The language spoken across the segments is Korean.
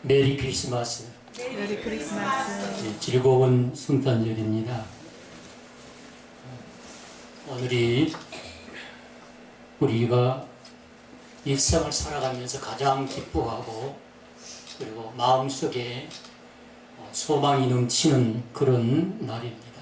메리 크리스마스. 메리 크리스마스. 즐거운 성탄절입니다. 오늘이 우리가 일상을 살아가면서 가장 기뻐하고 그리고 마음속에 소망이 넘치는 그런 날입니다.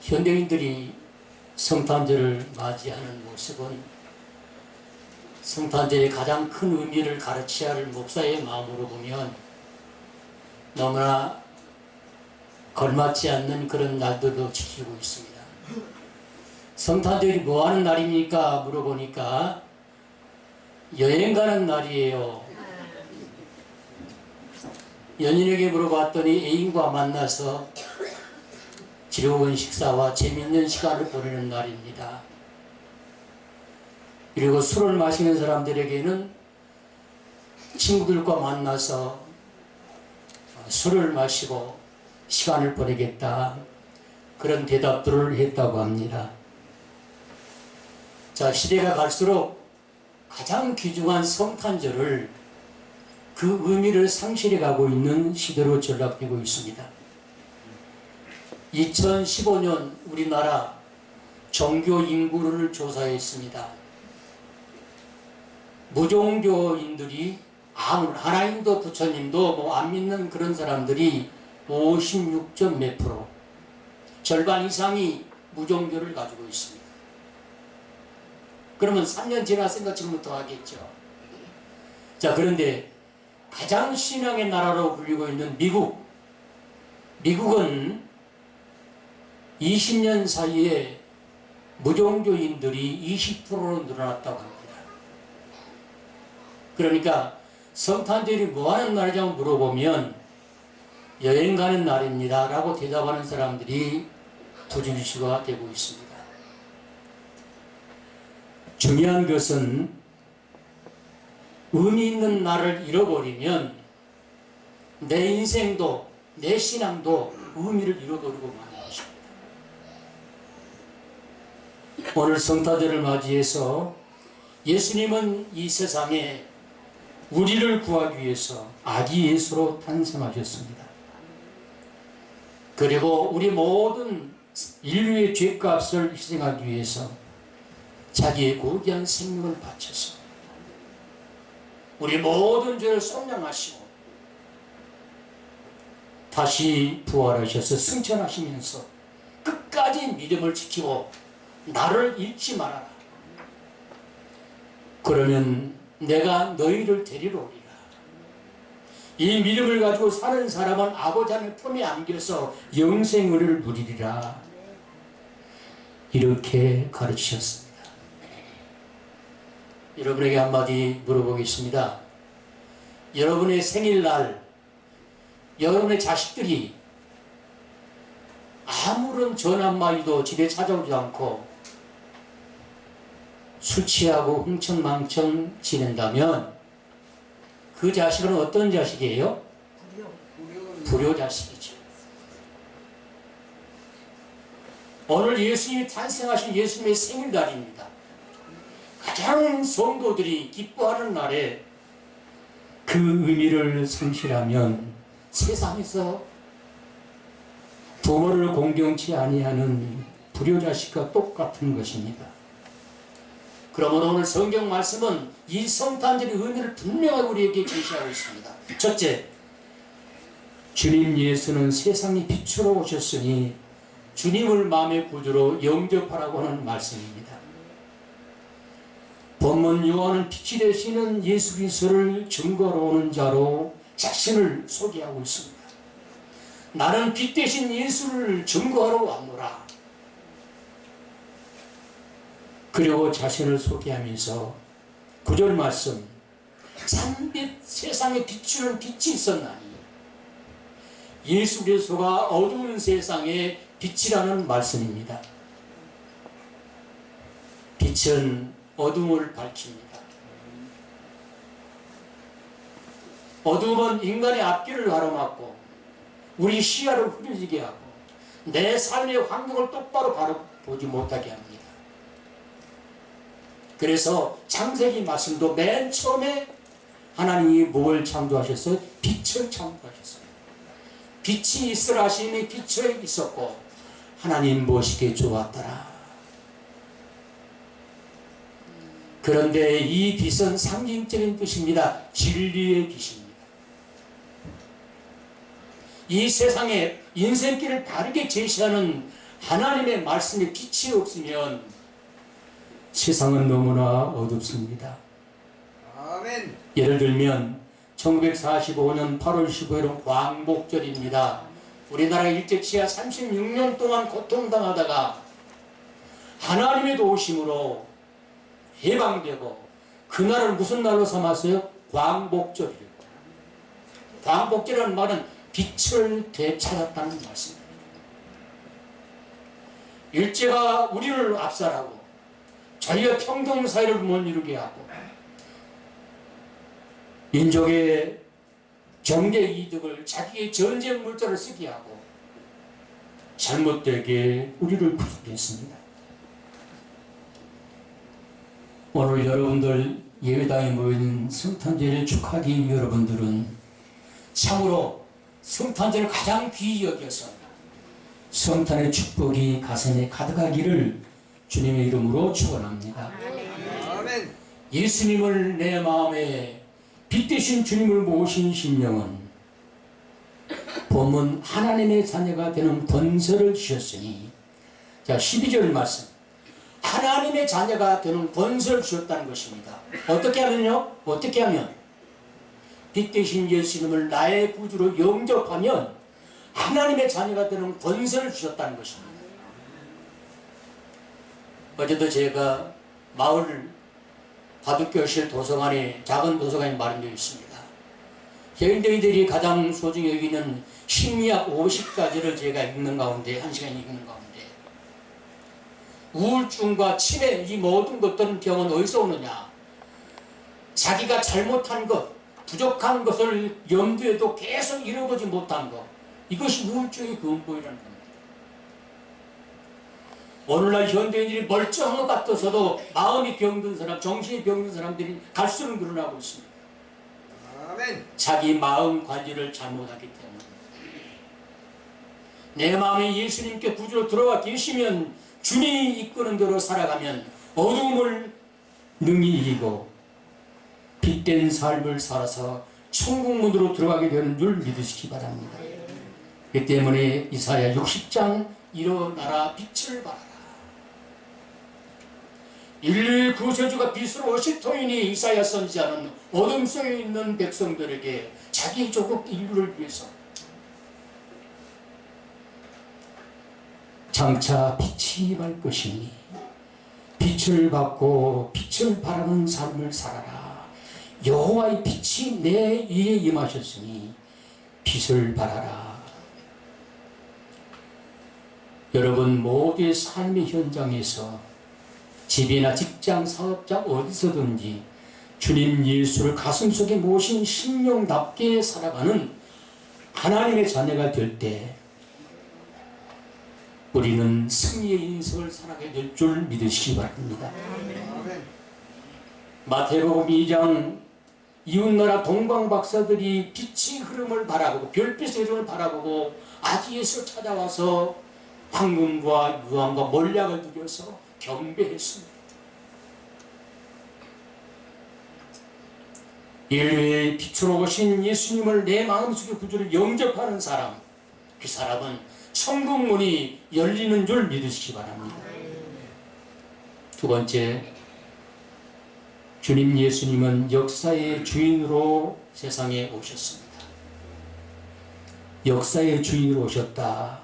현대인들이 성탄절을 맞이하는 모습은 성탄절의 가장 큰 의미를 가르쳐야 할 목사의 마음으로 보면 너무나 걸맞지 않는 그런 날들도 지키고 있습니다. 성탄절이 뭐하는 날입니까? 물어보니까 여행 가는 날이에요. 연인에게 물어봤더니 애인과 만나서 즐거운 식사와 재미있는 시간을 보내는 날입니다. 그리고 술을 마시는 사람들에게는 친구들과 만나서 술을 마시고 시간을 보내겠다, 그런 대답들을 했다고 합니다. 자, 시대가 갈수록 가장 귀중한 성탄절을 그 의미를 상실해 가고 있는 시대로 전락되고 있습니다. 2015년 우리나라 종교 인구를 조사했습니다. 무종교인들이 하나님도 부처님도 안 믿는 그런 사람들이 56점 몇 프로, 절반 이상이 무종교를 가지고 있습니다. 그러면 3년 지났으니까 지금부터 하겠죠. 자, 그런데 가장 신앙의 나라로 불리고 있는 미국은 20년 사이에 무종교인들이 20%로 늘어났다고 합니다. 그러니까 성탄절이 뭐하는 날이냐고 물어보면 여행 가는 날입니다 라고 대답하는 사람들이 부지기수가 되고 있습니다. 중요한 것은 의미 있는 날을 잃어버리면 내 인생도 내 신앙도 의미를 잃어버리고 마는 것입니다. 오늘 성탄절을 맞이해서 예수님은 이 세상에 우리를 구하기 위해서 아기 예수로 탄생하셨습니다. 그리고 우리 모든 인류의 죄값을 희생하기 위해서 자기의 고귀한 생명을 바쳐서 우리 모든 죄를 속량하시고 다시 부활하셔서 승천하시면서 끝까지 믿음을 지키고 나를 잃지 말아라. 그러면 내가 너희를 데리러 오리라. 이 믿음을 가지고 사는 사람은 아버지 하나님의 품에 안겨서 영생을 누리리라. 이렇게 가르치셨습니다. 여러분에게 한마디 물어보겠습니다. 여러분의 생일날 여러분의 자식들이 아무런 전화 한마디도 집에 찾아오지 않고 술 취하고 흥청망청 지낸다면 그 자식은 어떤 자식이에요? 불효 자식이죠. 오늘 예수님이 탄생하신 예수님의 생일날입니다. 가장 성도들이 기뻐하는 날에 그 의미를 상실하면 세상에서 부모를 공경치 아니하는 불효자식과 똑같은 것입니다. 그러므로 오늘 성경 말씀은 이 성탄절의 의미를 분명하게 우리에게 제시하고 있습니다. 첫째, 주님 예수는 세상의 빛으로 오셨으니 주님을 마음의 구주로 영접하라고 하는 말씀입니다. 본문 요한은 빛이 되시는 예수 그리스도를 증거로 오는 자로 자신을 소개하고 있습니다. 나는 빛 되신 예수를 증거하러 왔노라. 그리고 자신을 소개하면서 9절 말씀, 참빛 세상에 비추는 빛이 있었나니 예수 그리스도가 어두운 세상에 빛이라는 말씀입니다. 빛은 어둠을 밝힙니다. 어둠은 인간의 앞길을 가로막고 우리 시야를 흐려지게 하고 내 삶의 환경을 똑바로 바라보지 못하게 합니다. 그래서 창세기 말씀도 맨 처음에 하나님이 뭘 창조하셨어요? 빛을 창조하셨어요. 빛이 있으라 하시니 빛이 있었고 하나님 보시기에 좋았더라. 그런데 이 빛은 상징적인 빛입니다. 진리의 빛입니다. 이 세상에 인생길을 바르게 제시하는 하나님의 말씀에 빛이 없으면 세상은 너무나 어둡습니다. 아멘. 예를 들면 1945년 8월 15일은 광복절입니다. 우리나라 일제치하 36년 동안 고통당하다가 하나님의 도우심으로 해방되고 그날을 무슨 날로 삼았어요? 광복절이에요. 광복절이라는 말은 빛을 되찾았다는 말씀입니다. 일제가 우리를 압살하고 자기가 평등 사회를 못 이루게 하고 민족의 경제 이득을 자기의 전쟁 물자를 쓰게 하고 잘못되게 우리를 구속했습니다. 오늘 여러분들 예배당에 모인 성탄절을 축하하기 위해 여러분들은 참으로 성탄절을 가장 귀히 여겨서 성탄의 축복이 가슴에 가득하기를 주님의 이름으로 축원합니다. 아멘. 예수님을 내 마음에 빛 대신 주님을 모신 심령은 본문 하나님의 자녀가 되는 권세를 주셨으니, 자 12절 말씀, 하나님의 자녀가 되는 권세를 주셨다는 것입니다. 어떻게 하면요? 어떻게 하면 빛 대신 예수님을 나의 구주로 영접하면 하나님의 자녀가 되는 권세를 주셨다는 것입니다. 어제도 제가 마을 바둑교실 도서관에 작은 도서관이 마련되어 있습니다. 현대인들이 가장 소중히 여기는 심리학 50가지를 제가 읽는 가운데 1시간 읽는 가운데 우울증과 치매 이 모든 것들은 병은 어디서 오느냐? 자기가 잘못한 것, 부족한 것을 염두에도 계속 잃어보지 못한 것, 이것이 우울증의 근본이라는 겁니다. 오늘날 현대인들이 멀쩡한 것 같아서도 마음이 병든 사람, 정신이 병든 사람들이 갈수록 늘어나고 있습니다. 아멘. 자기 마음 관리를 잘못하기 때문에. 내 마음에 예수님께 구주로 들어와 계시면 주님이 이끄는 대로 살아가면 어둠을 능히 이기고 빛된 삶을 살아서 천국문으로 들어가게 되는 줄 믿으시기 바랍니다. 그 때문에 이사야 60장 일어나라 빛을 발하라. 인류의 구세주가 빛으로 오실 터이니 이사야 선지자는 어둠 속에 있는 백성들에게 자기 조국 인류를 위해서 장차 빛이 발 것이니 빛을 받고 빛을 바라는 삶을 살아라. 여호와의 빛이 내 위에 임하셨으니 빛을 발하라. 여러분 모두의 삶의 현장에서 집이나 직장, 사업장 어디서든지 주님 예수를 가슴속에 모신 심령답게 살아가는 하나님의 자녀가 될 때 우리는 승리의 인생을 살아가게 될 줄 믿으시기 바랍니다. 아멘. 마태복음 2장 이웃나라 동방 박사들이 빛의 흐름을 바라보고 별빛의 흐름을 바라보고 아디에서 찾아와서 황금과 유황과 몰약을 드려서 경배했습니다. 인류의 빛으로 오신 예수님을 내 마음속에 구주를 영접하는 사람, 그 사람은 천국문이 열리는 줄 믿으시기 바랍니다. 두 번째, 주님 예수님은 역사의 주인으로 세상에 오셨습니다. 역사의 주인으로 오셨다.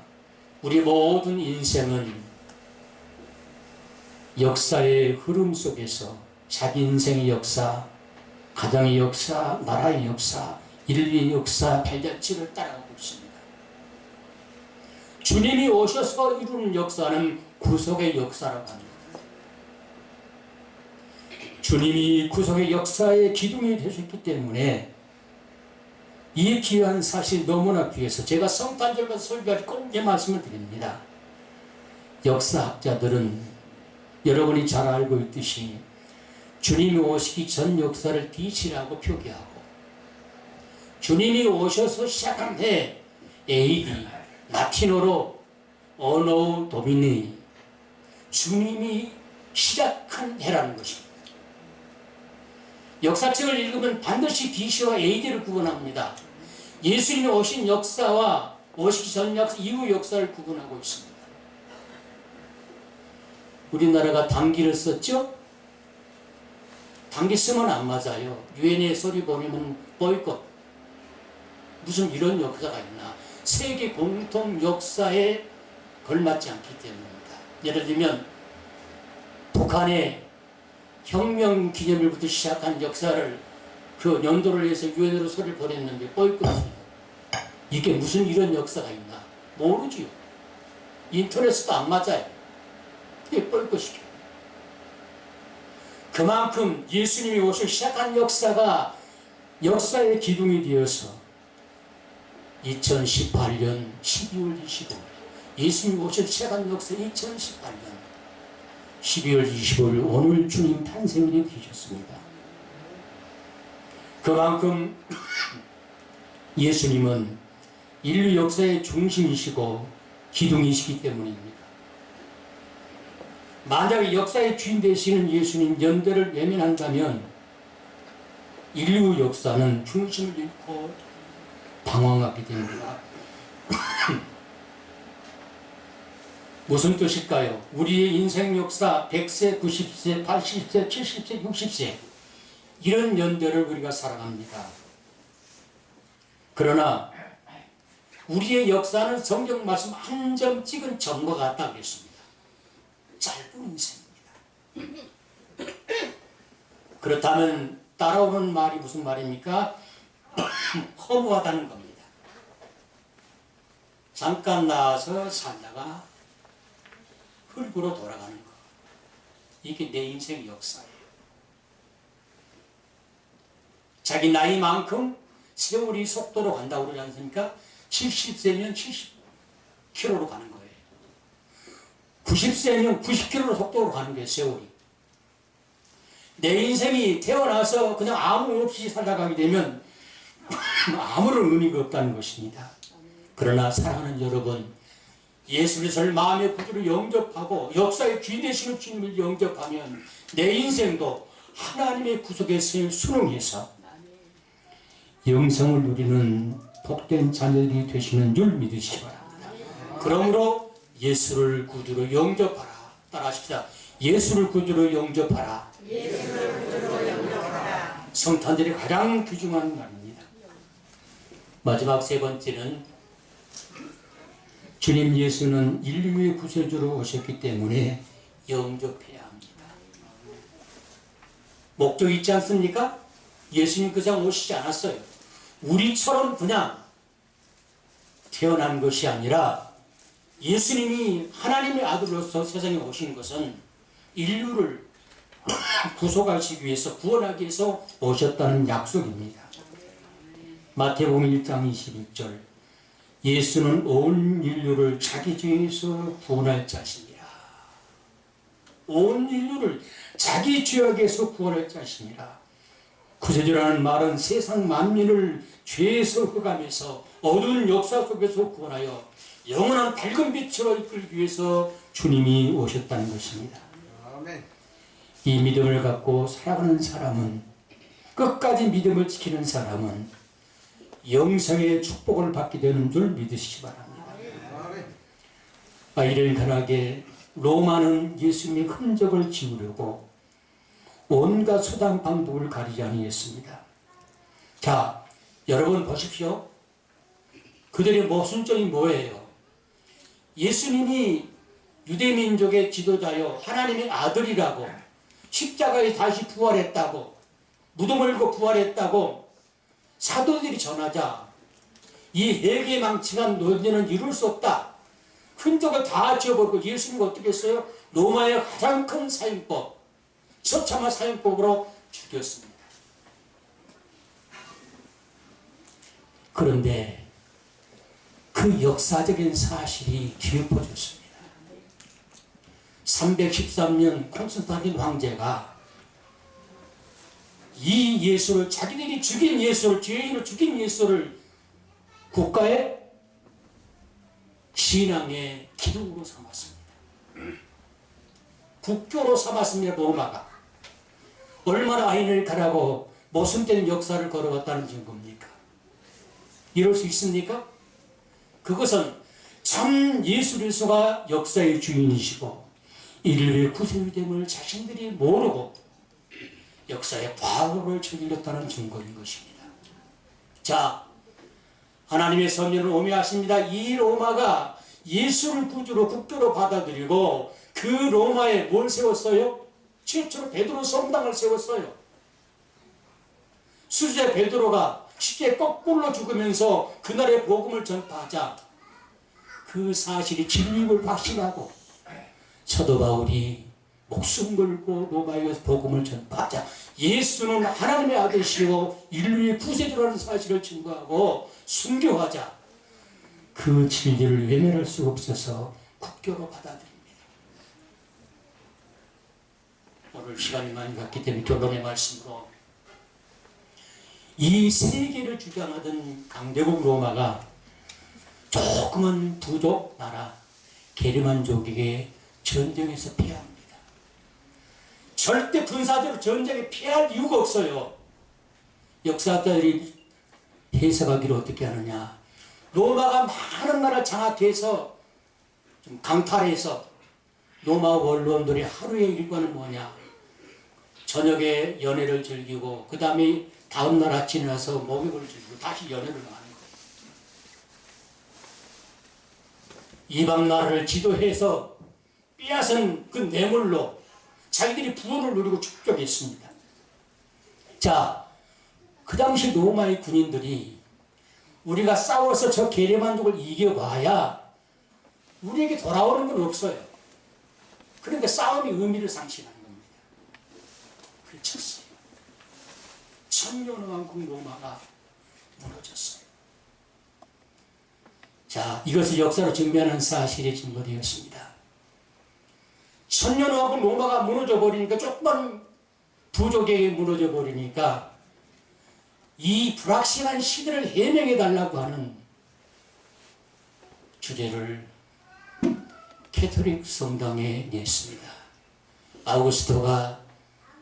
우리 모든 인생은 역사의 흐름 속에서 자기 인생의 역사, 가정의 역사, 나라의 역사, 인류의 역사, 발자취를 따라가고 있습니다. 주님이 오셔서 이루는 역사는 구속의 역사라고 합니다. 주님이 구속의 역사의 기둥이 되셨기 때문에 이 귀한 사실 너무나 귀해서 제가 성탄절과 설교할 꼭 이 말씀을 드립니다. 역사학자들은 여러분이 잘 알고 있듯이 주님이 오시기 전 역사를 DC라고 표기하고 주님이 오셔서 시작한 해 AD 라틴어로 어노 도미니 주님이 시작한 해라는 것입니다. 역사책을 읽으면 반드시 DC와 AD를 구분합니다. 예수님이 오신 역사와 오시기 전 역사, 이후 역사를 구분하고 있습니다. 우리나라가 단기를 썼죠? 단기 쓰면 안 맞아요. 유엔의 소리 보내면 보이콧. 무슨 이런 역사가 있나? 세계 공통 역사에 걸맞지 않기 때문입니다. 예를 들면 북한의 혁명 기념일부터 시작한 역사를 그 연도를 위해서 유엔으로 소리를 보냈는데 보이콧이에요. 이게 무슨 이런 역사가 있나? 모르지요. 인터넷도 안 맞아요. 이게 보이콧이죠. 그만큼 예수님이 오셔 시작한 역사가 역사의 기둥이 되어서 2018년 12월 25일 예수님이 오셔 시작한 역사 2018년 12월 25일 오늘 주님 탄생일이 되셨습니다. 그만큼 예수님은 인류 역사의 중심이시고 기둥이시기 때문입니다. 만약에 역사의 주인 되시는 예수님 연대를 외면한다면 인류 역사는 중심을 잃고 방황하게 됩니다. 무슨 뜻일까요? 우리의 인생 역사 100세, 90세, 80세, 70세, 60세 이런 연대를 우리가 살아갑니다. 그러나 우리의 역사는 성경 말씀 한 점 찍은 점과 같다 그랬습니다. 짧은 인생입니다. 그렇다면 따라오는 말이 무슨 말입니까? 허무하다는 겁니다. 잠깐 나와서 살다가 흙으로 돌아가는 것. 이게 내 인생 역사예요. 자기 나이만큼 세월이 속도로 간다고 그러지 않습니까? 70세면 70km로 가는 거예요. 90세면 90km로 속도로 가는 거예요, 세월이. 내 인생이 태어나서 그냥 아무 없이 살아가게 되면 아무런 의미가 없다는 것입니다. 그러나 사랑하는 여러분, 예수 그리스도를 마음의 구주로 영접하고 역사의 주인 되시는 주님을 영접하면 내 인생도 하나님의 구속에 순응해서 영생을 누리는 복된 자녀들이 되시는 줄 믿으시기 바랍니다. 그러므로 예수를 구주로 영접하라. 따라하십시다. 예수를 구주로 영접하라. 성탄절이 가장 귀중한 날입니다. 마지막 세 번째는 주님 예수는 인류의 구세주로 오셨기 때문에 영접해야 합니다. 목적이 있지 않습니까? 예수님 그냥 오시지 않았어요. 우리처럼 그냥 태어난 것이 아니라 예수님이 하나님의 아들로서 세상에 오신 것은 인류를 구속하시기 위해서 구원하기 위해서 오셨다는 약속입니다. 마태복음 1장 21절 예수는 온 인류를 자기 죄에서 구원할 자신이라. 온 인류를 자기 죄악에서 구원할 자신이라. 구세주라는 말은 세상 만민을 죄에서 흑암에서 어두운 역사 속에서 구원하여 영원한 밝은 빛으로 이끌기 위해서 주님이 오셨다는 것입니다. 아멘. 이 믿음을 갖고 살아가는 사람은, 끝까지 믿음을 지키는 사람은 영생의 축복을 받게 되는 줄 믿으시기 바랍니다. 아멘. 이런간하게 로마는 예수님의 흔적을 지우려고 온갖 수단 방법을 가리지 아니했습니다. 자, 여러분 보십시오. 그들의 모순점이 뭐예요? 예수님이 유대민족의 지도자요 하나님의 아들이라고, 십자가에 다시 부활했다고, 무덤 을고 부활했다고 사도들이 전하자 이 회개망측한 논리는 이룰 수 없다. 흔적을 다 지워버리고 예수님이 어떻게 했어요? 로마의 가장 큰 사형법, 처참한 사형법으로 죽였습니다. 그런데 그 역사적인 사실이 뒤엎어졌습니다. 313년 콘스탄틴 황제가 이 예수를, 자기들이 죽인 예수를, 죄인을 죽인 예수를 국가의 신앙의 기둥으로 삼았습니다. 국교로 삼았습니다. 로마가. 얼마나 아인을 가라고 모순된 역사를 걸어왔다는 증거입니까? 이럴 수 있습니까? 그것은 참 예수 그리스도가 역사의 주인이시고 인류의 구세주됨을 자신들이 모르고 역사의 과거를 저질렀다는 증거인 것입니다. 자, 하나님의 섭리는 오묘하십니다. 이 로마가 예수를 구주로 국교로 받아들이고 그 로마에 뭘 세웠어요? 최초로 베드로 성당을 세웠어요. 수제 베드로가 쉽게 거꾸로 죽으면서 그날의 복음을 전파하자 그 사실이 진리임을 확신하고 사도 바울이 목숨 걸고 로마에 복음을 전파하자 예수는 하나님의 아들이시고 인류의 구세주라는 사실을 증거하고 순교하자 그 진리를 외면할 수 없어서 국교로 받아들입니다. 오늘 시간이 많이 갔기 때문에 결론의 말씀으로 이 세계를 주장하던 강대국 로마가 조그만 부족 나라 게르만족에게 전쟁에서 패합니다. 절대 군사적으로 전쟁에 패할 이유가 없어요. 역사가들이 해석하기를 어떻게 하느냐. 로마가 많은 나라를 장악해서 좀 강탈해서 로마 원로원들이 하루의 일과는 뭐냐. 저녁에 연회를 즐기고 그 다음에 다음날 아침에 나서 목욕을 즐기고 다시 연회를 하는 거예요. 이방 나라를 지도해서 빼앗은 그 뇌물로 자기들이 부원을 누리고 축적했습니다. 자, 그 당시 로마의 군인들이 우리가 싸워서 저 게르만족을 이겨봐야 우리에게 돌아오는 건 없어요. 그러니까 싸움이 의미를 상실하는 겁니다. 그쳤어요. 천년왕국 로마가 무너졌어요. 자, 이것을 역사로 증명하는 사실이 증거되었습니다. 천년왕국 로마가 무너져 버리니까 조그만 부족에게 무너져 버리니까 이 불확실한 시대를 해명해 달라고 하는 주제를 캐톨릭 성당에 냈습니다. 아우구스토가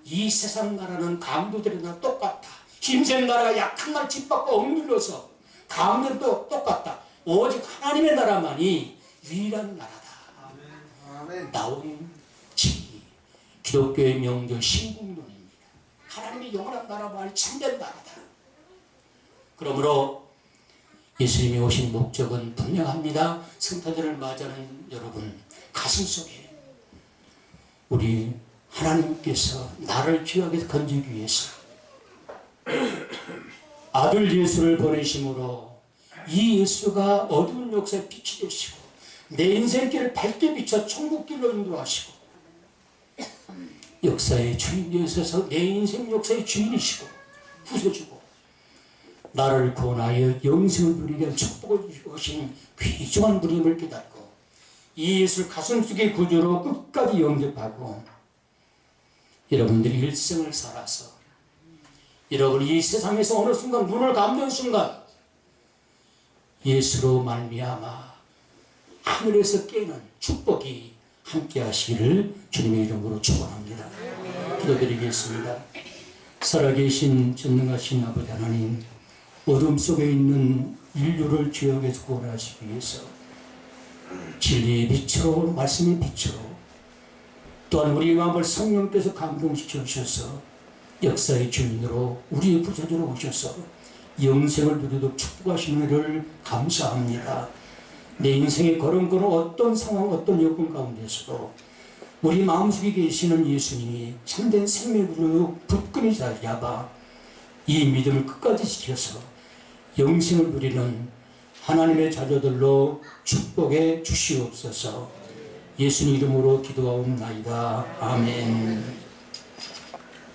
이 세상 나라는 강도들의 나라 똑같다. 힘센 나라가 약한 나라 짓밟고 억눌러서 강도도 똑같다. 오직 하나님의 나라만이 유일한 나라다. 아멘. 나온 진리, 기독교의 명절 신국론입니다. 하나님의 영원한 나라만이 참된 나라다. 그러므로 예수님이 오신 목적은 분명합니다. 성탄절을 맞이하는 여러분 가슴속에 우리 하나님께서 나를 죄악에서 건지기 위해서 아들 예수를 보내심으로 이 예수가 어두운 역사에 빛이 되시고 내 인생길을 밝게 비춰 천국길로 인도하시고 역사의 주인 되셔서 내 인생 역사의 주인이시고 부숴주고 나를 구원하여 영생을 누리게 한 축복을 주신 귀중한 분임을 깨닫고 이 예수를 가슴속에 구주로 끝까지 영접하고 여러분들이 일생을 살아서 여러분이 이 세상에서 어느 순간 눈을 감는 순간 예수로 말미암아 하늘에서 깨는 축복이 함께 하시기를 주님의 이름으로 축원합니다. 기도드리겠습니다. 살아계신 전능하신 아버지 하나님, 어둠 속에 있는 인류를 죄악에서 구원하시기 위해서 진리의 빛으로 말씀의 빛으로 또한 우리의 마음을 성령께서 감동시켜 주셔서 역사의 주인으로 우리의 구세주로 오셔서 영생을 누리도록 축복하시는 일을 감사합니다. 내 인생의 걸음걸음 어떤 상황 어떤 여건 가운데서도 우리 마음속에 계시는 예수님이 참된 생명으로 굳건히 자리 잡아 이 믿음을 끝까지 지켜서 영생을 누리는 하나님의 자녀들로 축복해 주시옵소서. 예수님 이름으로 기도하옵나이다. 아멘.